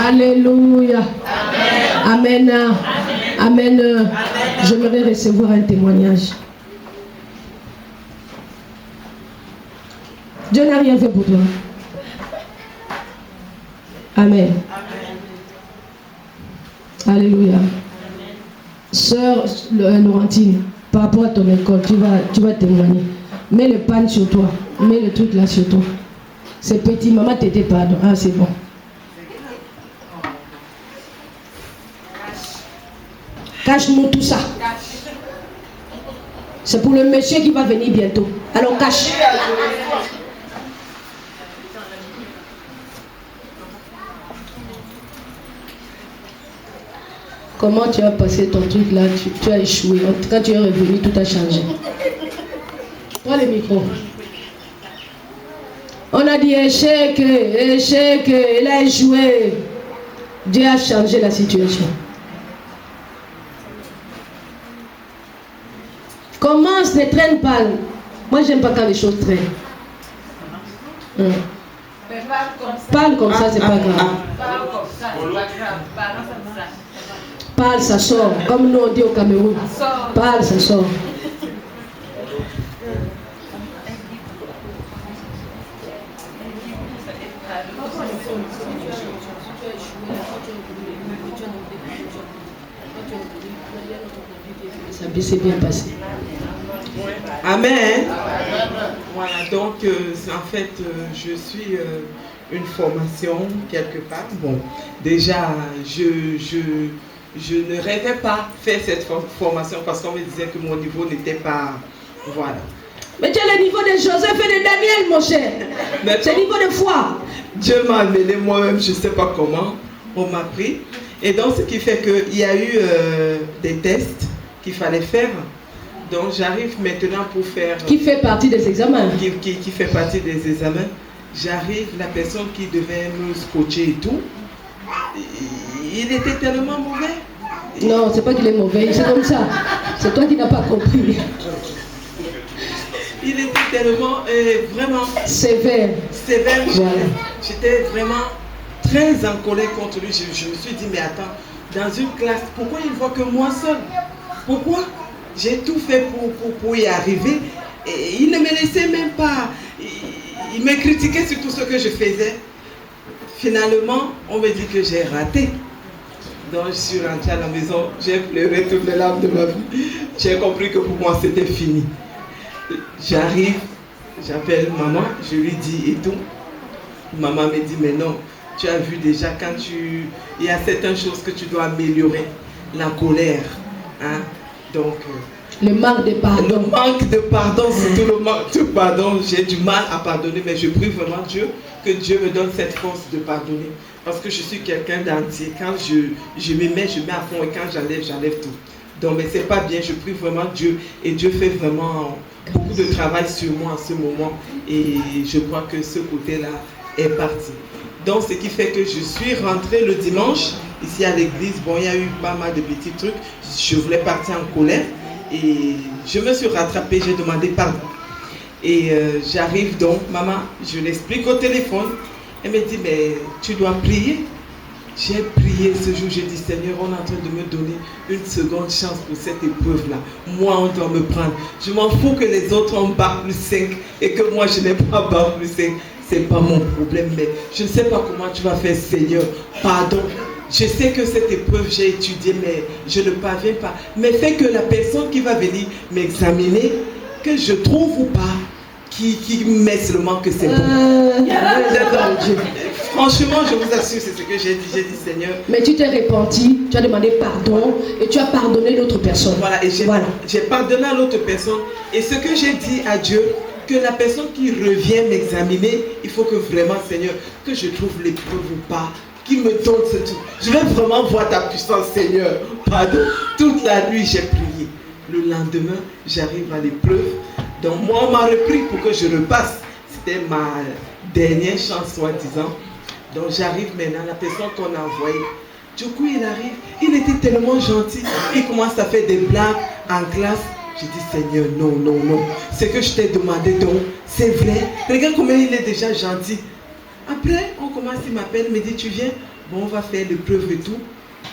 Alléluia. Amen. Amen. Amen. J'aimerais recevoir un témoignage. Dieu n'a rien fait pour toi. Amen. Alléluia. Sœur Laurentine, par rapport à ton école, tu vas témoigner. Mets le pan sur toi. Mets le truc là sur toi. C'est petit, maman t'était pardon. Ah, c'est bon. Cache-nous tout ça. C'est pour le monsieur qui va venir bientôt. Alors cache. Comment tu as passé ton truc là? Tu as échoué. Quand tu es revenu, tout a changé. Prends le micro. On a dit échec, échec, il a échoué. Dieu a changé la situation. Commence, ne traîne pas. Moi, j'aime pas quand les choses traînent. Parle comme ça, c'est pas grave. Parle, ça sort. Comme nous on dit au Cameroun. Parle, ça sort. Ça s'est bien passé. Amen. Voilà, donc en fait, je suis une formation quelque part. Bon, déjà, je ne rêvais pas faire cette formation parce qu'on me disait que mon niveau n'était pas... Voilà. Mais tu as le niveau de Joseph et de Daniel, mon cher. C'est le niveau de foi. Dieu m'a amené moi-même, je ne sais pas comment, on m'a pris. Et donc, ce qui fait qu'il y a eu des tests qu'il fallait faire. Donc, j'arrive maintenant pour faire... Qui fait partie des examens. Qui fait partie des examens. J'arrive, la personne qui devait me scotcher et tout, il était tellement mauvais. Non, c'est pas qu'il est mauvais, c'est comme ça. C'est toi qui n'as pas compris. Il était tellement, vraiment... sévère. Sévère. Voilà. J'étais vraiment très en colère contre lui. Je me suis dit, mais attends, dans une classe, pourquoi il ne voit que moi seul? Pourquoi? J'ai tout fait pour y arriver. Et il ne me laissait même pas. Il me critiquait sur tout ce que je faisais. Finalement, on me dit que j'ai raté. Donc je suis rentrée à la maison, j'ai pleuré toutes les larmes de ma vie. J'ai compris que pour moi c'était fini. J'arrive, j'appelle maman, je lui dis et tout. Maman me dit, mais non, tu as vu déjà quand il y a certaines choses que tu dois améliorer. La colère, hein. Donc... le manque de pardon. Le manque de pardon, surtout le manque de pardon. J'ai du mal à pardonner, mais je prie vraiment Dieu que Dieu me donne cette force de pardonner. Parce que je suis quelqu'un d'entier. Quand je me mets, je mets à fond et quand j'enlève tout. Donc, mais c'est pas bien. Je prie vraiment Dieu et Dieu fait vraiment beaucoup de travail sur moi en ce moment. Et je crois que ce côté-là est parti. Donc, ce qui fait que je suis rentrée le dimanche ici à l'église. Bon, il y a eu pas mal de petits trucs. Je voulais partir en colère. Et je me suis rattrapée, j'ai demandé pardon. Et j'arrive donc, maman, je l'explique au téléphone. Elle me dit, mais tu dois prier. J'ai prié ce jour, j'ai dit, Seigneur, on est en train de me donner une seconde chance pour cette épreuve-là. Moi, on doit me prendre. Je m'en fous que les autres ont bac plus 5 et que moi, je n'ai pas bac plus 5. C'est pas mon problème, mais je ne sais pas comment tu vas faire, Seigneur. Pardon. Je sais que cette épreuve, j'ai étudié, mais je ne parviens pas. Mais fais que la personne qui va venir m'examiner, que je trouve ou pas, qui met seulement que c'est bon. Franchement, je vous assure, c'est ce que j'ai dit. J'ai dit, Seigneur. Mais tu t'es repenti, tu as demandé pardon et tu as pardonné l'autre personne. Voilà, et j'ai pardonné à l'autre personne. Et ce que j'ai dit à Dieu, que la personne qui revient m'examiner, il faut que vraiment, Seigneur, que je trouve l'épreuve ou pas, qui me donne ce truc. Je vais vraiment voir ta puissance, Seigneur. Pardon. Toute la nuit, j'ai prié. Le lendemain, j'arrive à l'épreuve. Donc moi, on m'a repris pour que je repasse. C'était ma dernière chance, soi-disant. Donc j'arrive maintenant, la personne qu'on a envoyée. Du coup, il arrive. Il était tellement gentil. Il commence à faire des blagues en classe. J'ai dit, Seigneur, non, non, non. Ce que je t'ai demandé, donc, c'est vrai. Regarde comment il est déjà gentil. Après, on commence, il m'appelle, il me dit, tu viens? bon, on va faire l'épreuve et tout.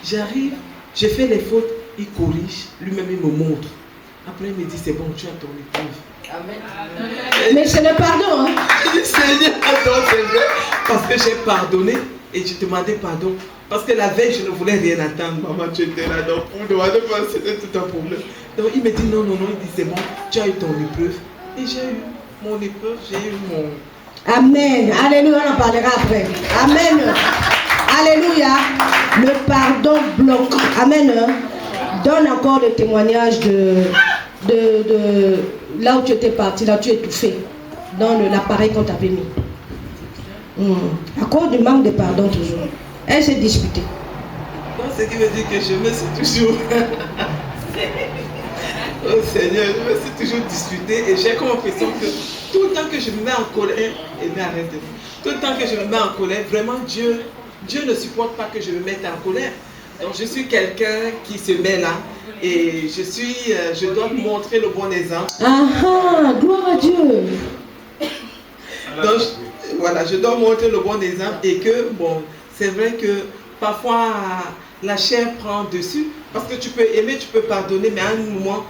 J'arrive, j'ai fait les fautes, il corrige, lui-même il me montre. Après il me dit, c'est bon, tu as ton épreuve. Amen. Mais c'est le pardon. Hein? Je dis, Seigneur, non, c'est vrai, parce que j'ai pardonné et j'ai demandé pardon. Parce que la veille, je ne voulais rien attendre. Maman, tu étais là, donc pour demander pardon, c'était tout un problème. Donc il me dit, non, non, non, il dit, c'est bon, tu as eu ton épreuve. Et j'ai eu mon épreuve, j'ai eu mon... Amen. Alléluia, on en parlera après. Amen. Alléluia. Le pardon bloque. Amen. Donne encore le témoignage de là où tu étais parti, là où tu es étouffé, dans l'appareil qu'on t'avait mis. À cause du manque de pardon toujours. Elle s'est disputée. Donc ce qui veut dire que je me suis toujours... Oh Seigneur, je me suis toujours disputée et j'ai comme l'impression que tout le temps que je me mets en colère, et mais arrête, tout le temps que je me mets en colère, vraiment Dieu ne supporte pas que je me mette en colère. Donc je suis quelqu'un qui se met là et je dois montrer le bon exemple. Ah, gloire à Dieu. Donc voilà, je dois montrer le bon exemple et que bon, c'est vrai que parfois la chair prend dessus parce que tu peux aimer, tu peux pardonner, mais à un moment,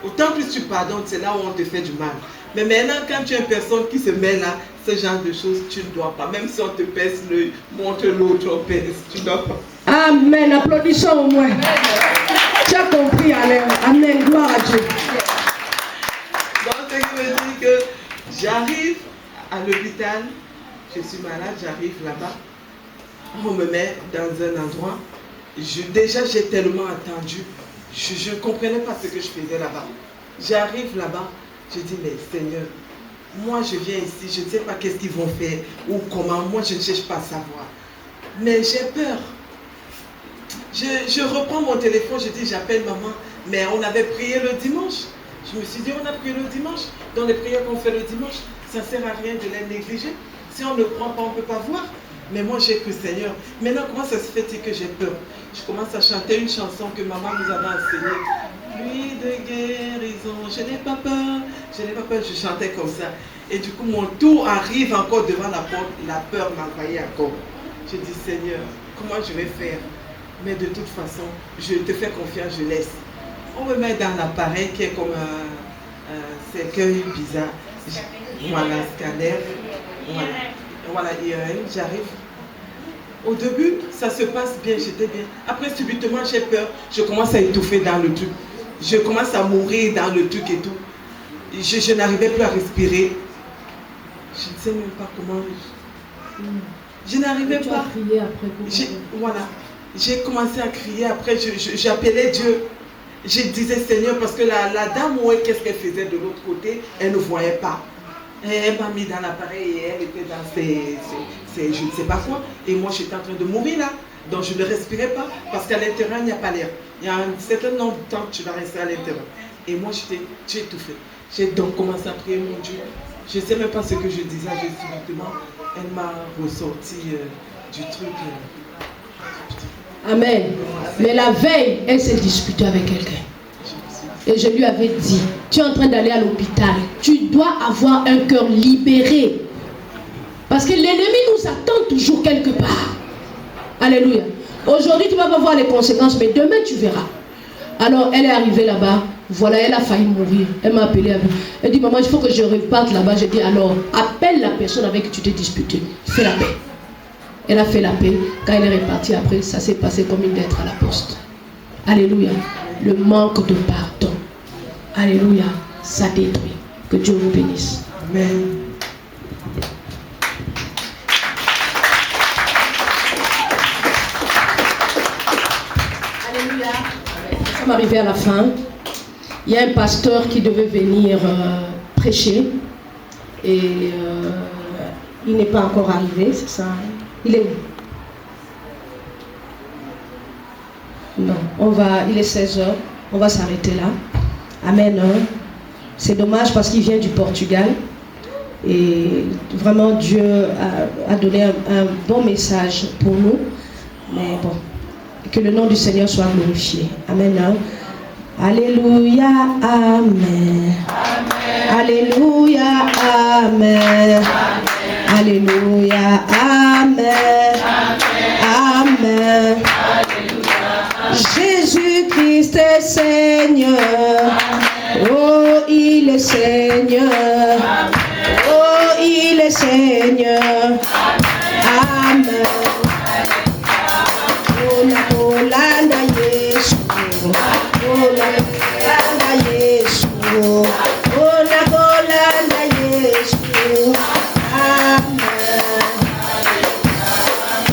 autant plus tu pardonnes, c'est là où on te fait du mal. Mais maintenant, quand tu es une personne qui se met là, ce genre de choses, tu ne dois pas. Même si on te pèse l'œil, montre l'autre, on pèse, tu ne dois pas. Amen, applaudissons au moins. Tu as compris, Alain. Amen, gloire à Dieu. Donc, ce qui veut dire que j'arrive à l'hôpital, je suis malade, j'arrive là-bas, on me met dans un endroit, déjà j'ai tellement attendu, je ne comprenais pas ce que je faisais là-bas. J'arrive là-bas, je dis, mais Seigneur, moi je viens ici, je ne sais pas qu'est-ce qu'ils vont faire ou comment, moi je ne cherche pas à savoir. Mais j'ai peur. Je reprends mon téléphone, je dis, j'appelle maman, mais on avait prié le dimanche. Je me suis dit, on a prié le dimanche. Dans les prières qu'on fait le dimanche, ça ne sert à rien de les négliger. Si on ne prend pas, on ne peut pas voir. Mais moi j'ai cru, Seigneur. Maintenant, comment ça se fait que j'ai peur? Je commence à chanter une chanson que maman nous avait enseignée. Pluie de guérison, je n'ai pas peur, je n'ai pas peur. Je chantais comme ça. Et du coup, mon tour arrive encore devant la porte. La peur m'envahit encore. Je dis, Seigneur, comment je vais faire? Mais de toute façon, je te fais confiance, je laisse. On me met dans l'appareil qui est comme un cercueil bizarre. Voilà, scanner. Voilà, IRM, j'arrive. Au début, ça se passe bien, j'étais bien. Après, subitement, j'ai peur. Je commence à étouffer dans le truc. Je commence à mourir dans le truc et tout. Je n'arrivais plus à respirer. Je ne sais même pas comment. Je n'arrivais pas. Tu as crié après. Voilà. J'ai commencé à crier. Après, j'appelais Dieu. Je disais Seigneur, parce que la dame, qu'est-ce qu'elle faisait de l'autre côté? Elle ne voyait pas. Elle m'a mis dans l'appareil et elle était dans ses je ne sais pas quoi. Et moi, j'étais en train de mourir là. Donc, je ne respirais pas parce qu'à l'intérieur, il n'y a pas l'air. Il y a un certain nombre de temps que tu vas rester à l'intérieur. Et moi, j'ai étouffé. J'ai donc commencé à prier mon Dieu. Je ne sais même pas ce que je disais. Subitement, elle m'a ressorti du truc. Amen. Mais la veille, elle s'est disputée avec quelqu'un. Et je lui avais dit, tu es en train d'aller à l'hôpital. Tu dois avoir un cœur libéré. Parce que l'ennemi nous attend toujours quelque part. Alléluia. Aujourd'hui, tu ne vas pas voir les conséquences, mais demain, tu verras. Alors, elle est arrivée là-bas. Voilà, elle a failli mourir. Elle m'a appelé. Elle dit, maman, il faut que je reparte là-bas. J'ai dit, alors, appelle la personne avec qui tu t'es disputé. Fais la paix. Elle a fait la paix. Quand elle est repartie après, ça s'est passé comme une lettre à la poste. Alléluia. Le manque de pardon. Alléluia. Ça détruit. Que Dieu vous bénisse. Amen. Alléluia. Nous sommes arrivés à la fin. Il y a un pasteur qui devait venir prêcher. Et il n'est pas encore arrivé, c'est ça? Il est où? Non, il est 16h, on va s'arrêter là. Amen. C'est dommage parce qu'il vient du Portugal. Et vraiment, Dieu a donné un bon message pour nous. Mais bon, que le nom du Seigneur soit glorifié. Amen. Alléluia, amen. Alléluia, amen. Alléluia, amen. Amen. Amen. Jésus-Christ est Seigneur. Oh, il est Seigneur. Oh, il est Seigneur. Amen. Oh, la Holanda Yesu. Oh, la Holanda Yesu. Oh, la Holanda Yesu. Amen.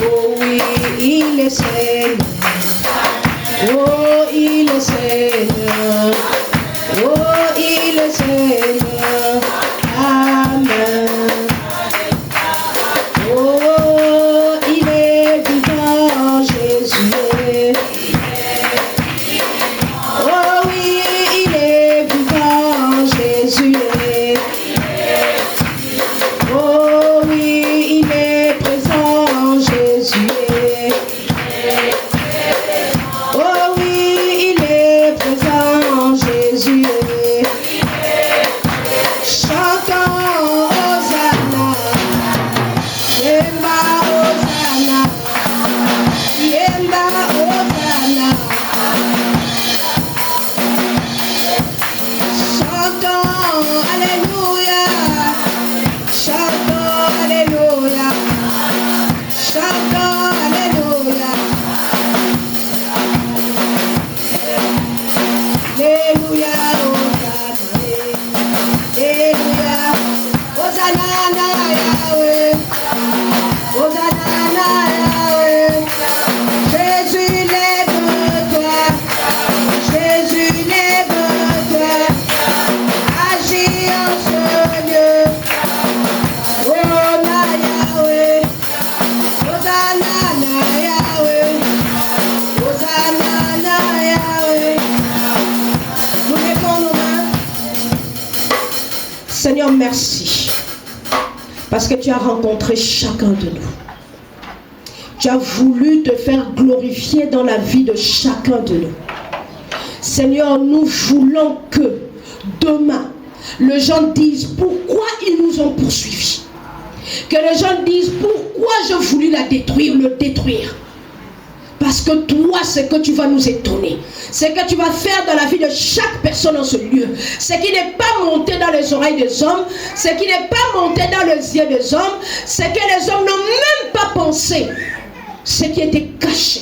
Oh, oui, il est Seigneur. Oh, il est Seigneur. Oh, il est Seigneur. Amen. Oh, il est vivant, Jésus. Oh oui, il est vivant, Jésus. Oh oui, il est présent, Jésus. Oh oui, il est présent, Jésus. Chantons Hosanna, Yemba Hosanna, Yemba Hosanna. Chantons Alléluia, chantons Alléluia, chantons Alléluia. Alléluia, Hosanna, Alléluia, Hosanna Yahweh, Hosanna Yahweh. Jésus lève-toi, Jésus lève-toi, agis en ce lieu. Hosanna Yahweh, Hosanna Yahweh, Hosanna Yahweh. Nous levons nos mains. Seigneur, merci. Parce que tu as rencontré chacun de nous. Tu as voulu te faire glorifier dans la vie de chacun de nous. Seigneur, nous voulons que demain, les gens disent pourquoi ils nous ont poursuivis. Que les gens disent pourquoi j'ai voulu la détruire, le détruire. Parce que toi, ce que tu vas nous étonner, ce que tu vas faire dans la vie de chaque personne dans ce lieu, ce qui n'est pas monté dans les oreilles des hommes, ce qui n'est pas monté dans les yeux des hommes, ce que les hommes n'ont même pas pensé, ce qui était caché.